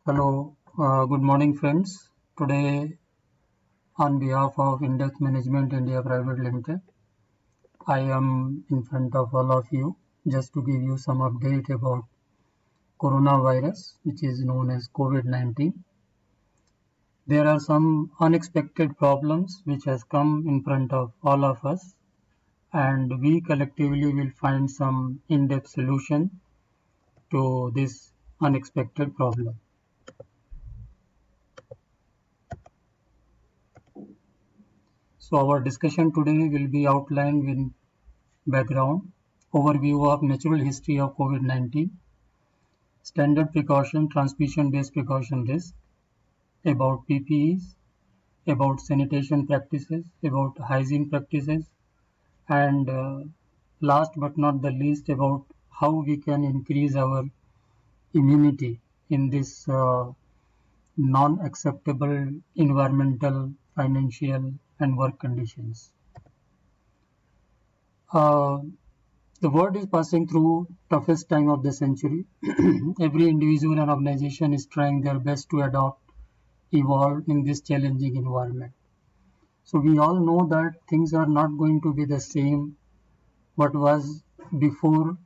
Hello, good morning, friends. Today, on behalf of Index Management India Private Limited, I am in front of all of you just to give you some update about coronavirus, which is known as COVID-19. There are some unexpected problems which has come in front of all of us, and we collectively will find some in-depth solution to this unexpected problem. So our discussion today will be outlined with background, overview of natural history of COVID-19, standard precaution, transmission-based precaution risk, about PPEs, about sanitation practices, about hygiene practices, and last but not the least, about how we can increase our immunity in this non-acceptable environmental, financial, and work conditions. Uh, The world is passing through toughest time of the century. Every individual and organization is trying their best to adapt, evolve in this challenging environment. So we all know that things are not going to be the same what was before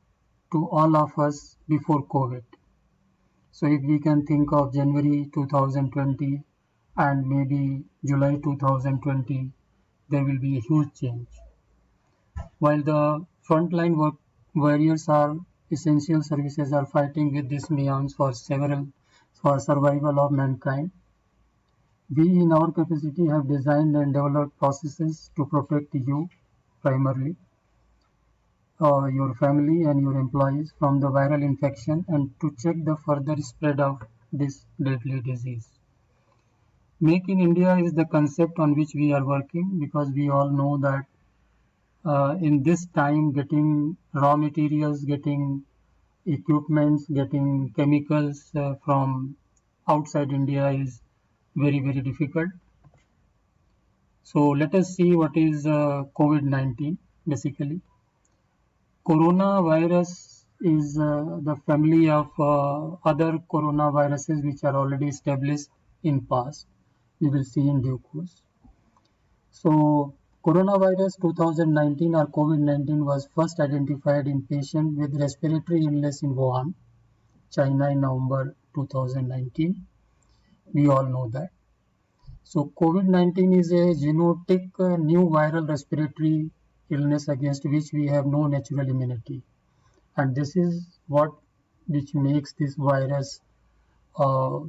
to all of us before COVID. So if we can think of January 2020 and maybe July 2020, there will be a huge change. While the frontline work warriors are essential services are fighting with these meons for survival of mankind, we in our capacity have designed and developed processes to protect you primarily, your family and your employees from the viral infection and to check the further spread of this deadly disease. Make in India is the concept on which we are working because we all know that in this time getting raw materials, getting equipments, getting chemicals from outside India is very difficult. So let us see what is COVID-19 basically. Coronavirus is the family of other coronaviruses which are already established in past. We will see in due course. So coronavirus 2019 or COVID-19 was first identified in patient with respiratory illness in Wuhan, China in November 2019. We all know that. So COVID-19 is a genotypic new viral respiratory illness against which we have no natural immunity. And this is what which makes this virus uh,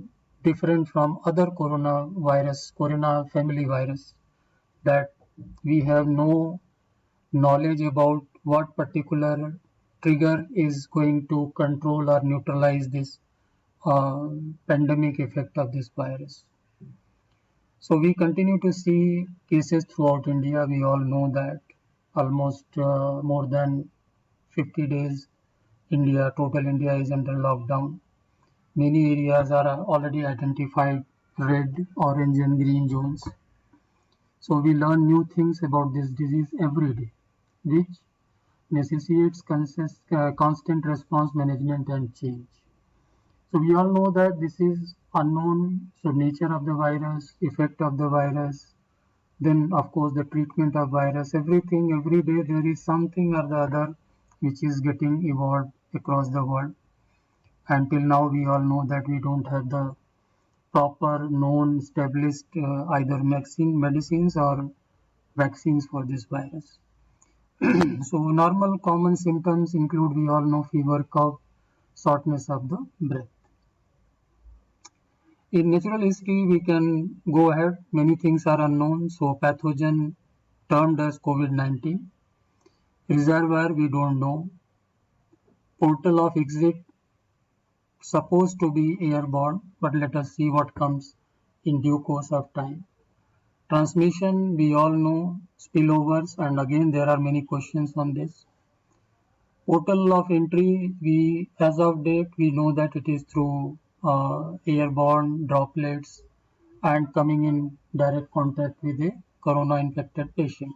different from other corona family virus, that we have no knowledge about what particular trigger is going to control or neutralize this uh, pandemic effect of this virus. So we continue to see cases throughout India. We all know that almost more than 50 days total India is under lockdown. Many areas are already identified red, orange and green zones. So we learn new things about this disease every day, which necessitates constant response management and change. So we all know that this is unknown. So nature of the virus, effect of the virus, then of course the treatment of virus, everything, every day there is something or the other which is getting evolved across the world. Until now we all know that we don't have the proper known established either medicines or vaccines for this virus. So normal common symptoms include, we all know, fever, cough, shortness of the breath. In natural history, we can go ahead. Many things are unknown. So pathogen termed as COVID-19. Reservoir, we don't know. Portal of exit, supposed to be airborne, but let us see what comes in due course of time. Transmission, we all know. Spillovers, and again there are many questions on this. Portal of entry, we as of date we know that it is through airborne droplets and coming in direct contact with a corona infected patient.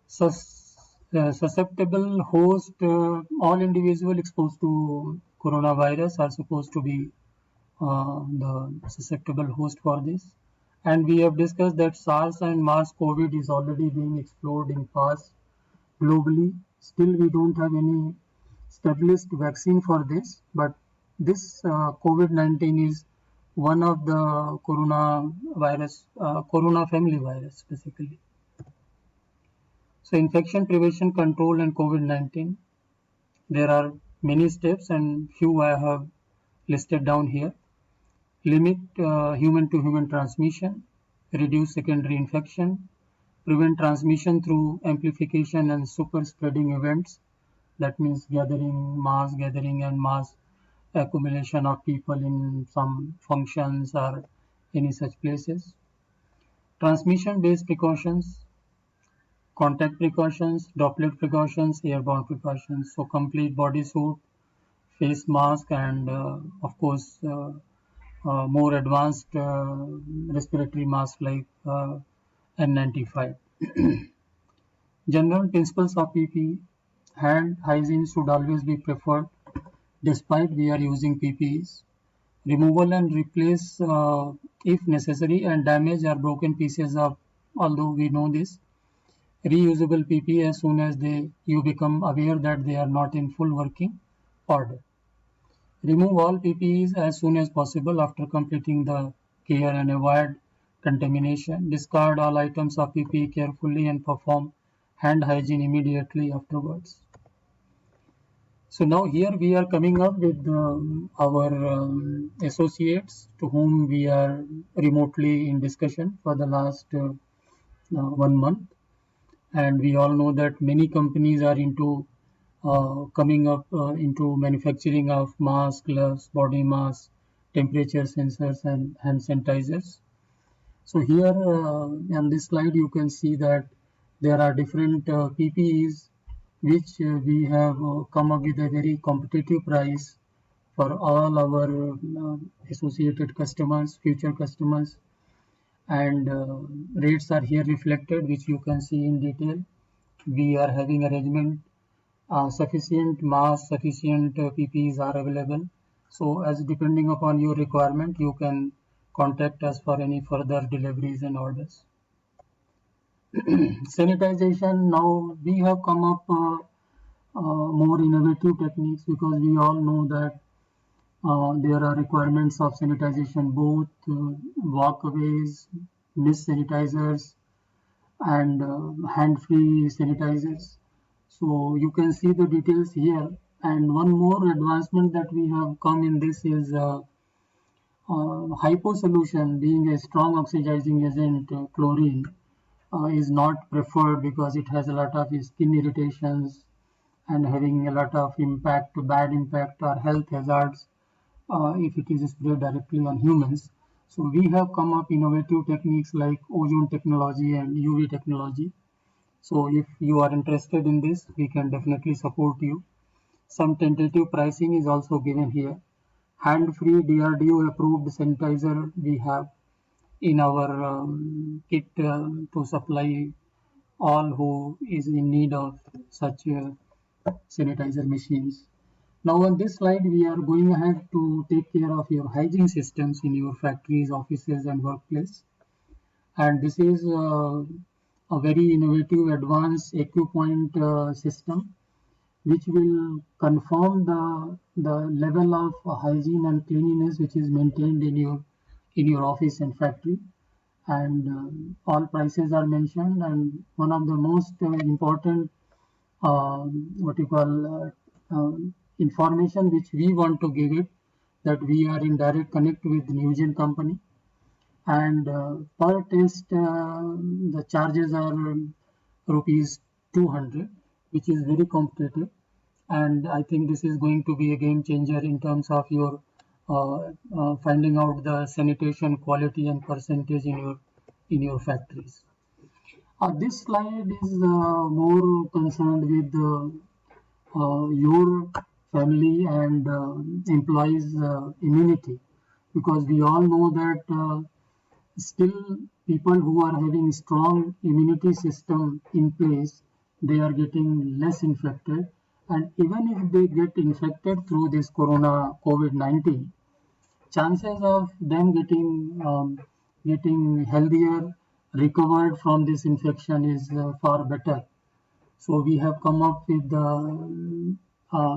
Susceptible host, all individuals exposed to coronavirus are supposed to be the susceptible host for this. And we have discussed that SARS and MERS-CoV is already being explored in past globally. Still, we don't have any established vaccine for this, but this COVID-19 is one of the corona family virus basically. So infection prevention control and COVID-19, there are many steps and few I have listed down here. Limit human to human transmission, reduce secondary infection, prevent transmission through amplification and super spreading events. That means mass gathering and mass accumulation of people in some functions or any such places. Transmission based precautions, contact precautions, droplet precautions, airborne precautions. So complete body suit, face mask, and of course more advanced respiratory mask like N95. General principles of PPE: hand hygiene should always be preferred despite we are using PPEs. Removal and replace if necessary, and damaged or broken pieces of, although we know this, reusable PPE as soon as you become aware that they are not in full working order. Remove all PPEs as soon as possible after completing the care and avoid contamination. Discard all items of PPE carefully and perform hand hygiene immediately afterwards. So now here we are coming up with our associates to whom we are remotely in discussion for the last 1 month. And we all know that many companies are into coming up into manufacturing of masks, gloves, body masks, temperature sensors, and hand sanitizers. So here on this slide you can see that there are different PPEs which we have come up with a very competitive price for all our associated customers, future customers, and rates are here reflected, which you can see in detail. We are having arrangement, sufficient mass, sufficient PPEs are available. So as depending upon your requirement, you can contact us for any further deliveries and orders. Sanitization, now we have come up more innovative techniques because we all know that there are requirements of sanitization, both walkways, mist sanitizers, and hand-free sanitizers. So you can see the details here. And one more advancement that we have come in this is hypo solution, being a strong oxidizing agent, chlorine is not preferred because it has a lot of skin irritations and having a lot of impact, bad impact or health hazards if it is sprayed directly on humans. So we have come up innovative techniques like ozone technology and UV technology. So if you are interested in this, we can definitely support you. Some tentative pricing is also given here. Hand-free DRDO approved sanitizer we have in our kit to supply all who is in need of such sanitizer machines. Now on this slide, we are going ahead to take care of your hygiene systems in your factories, offices and workplace. And this is a very innovative advanced AccuPoint system which will confirm the level of hygiene and cleanliness which is maintained in your office and factory. And all prices are mentioned, and one of the most important what you call information which we want to give it, that we are in direct connect with Newgen company, and per test the charges are rupees 200, which is very competitive, and I think this is going to be a game changer in terms of your finding out the sanitation quality and percentage in your factories. This slide is more concerned with your family and employees' immunity, because we all know that still people who are having strong immunity system in place, they are getting less infected, and even if they get infected through this COVID-19, chances of them getting healthier, recovered from this infection is far better. So we have come up with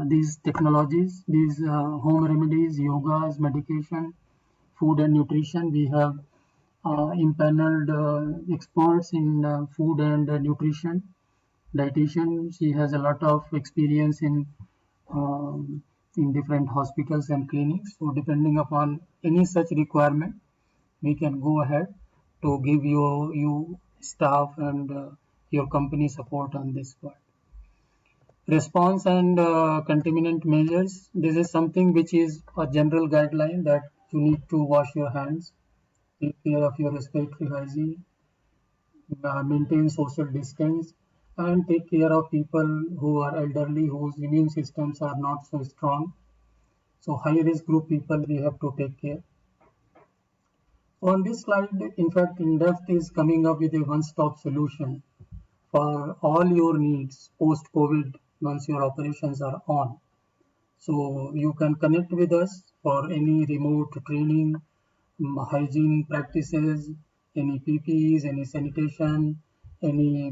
these technologies, these home remedies, yogas, medication, food and nutrition. We have impaneled experts in food and nutrition. Dietitian, she has a lot of experience um, in different hospitals and clinics. So depending upon any such requirement, we can go ahead to give you staff and your company support on this part. Response and contaminant measures. This is something which is a general guideline that you need to wash your hands, take care of your respiratory hygiene, maintain social distance, and take care of people who are elderly, whose immune systems are not so strong. So high risk group people we have to take care. On this slide, in fact, INDEFT is coming up with a one-stop solution for all your needs post-COVID once your operations are on. So you can connect with us for any remote training, hygiene practices, any PPEs, any sanitation, any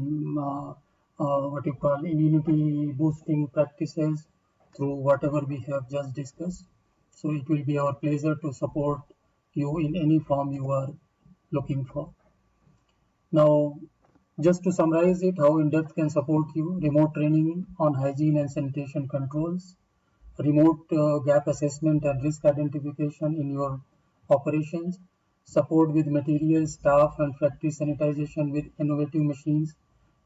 what you call immunity boosting practices through whatever we have just discussed. So it will be our pleasure to support you in any form you are looking for. Now, just to summarize it, how INDEPT can support you: remote training on hygiene and sanitation controls, remote gap assessment and risk identification in your operations, support with materials, staff, and factory sanitization with innovative machines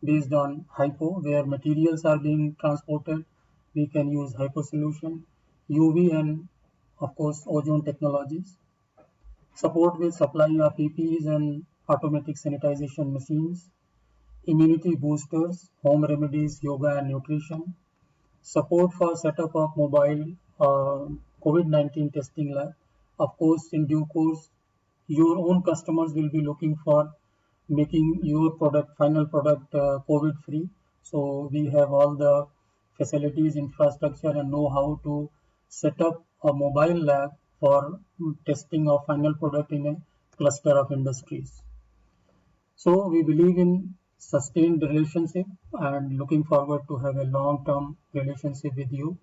based on HYPO, where materials are being transported. We can use HYPO solution, UV, and of course, ozone technologies. Support with supply of PPEs and automatic sanitization machines, immunity boosters, home remedies, yoga, and nutrition. Support for setup of mobile COVID-19 testing lab. Of course, in due course, your own customers will be looking for making your product, final product, COVID free. So we have all the facilities, infrastructure, and know how to set up a mobile lab for testing of final product in a cluster of industries. So we believe in sustained relationship and looking forward to have a long-term relationship with you.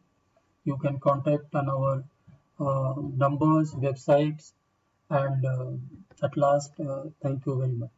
You can contact on our numbers, websites, and at last, thank you very much.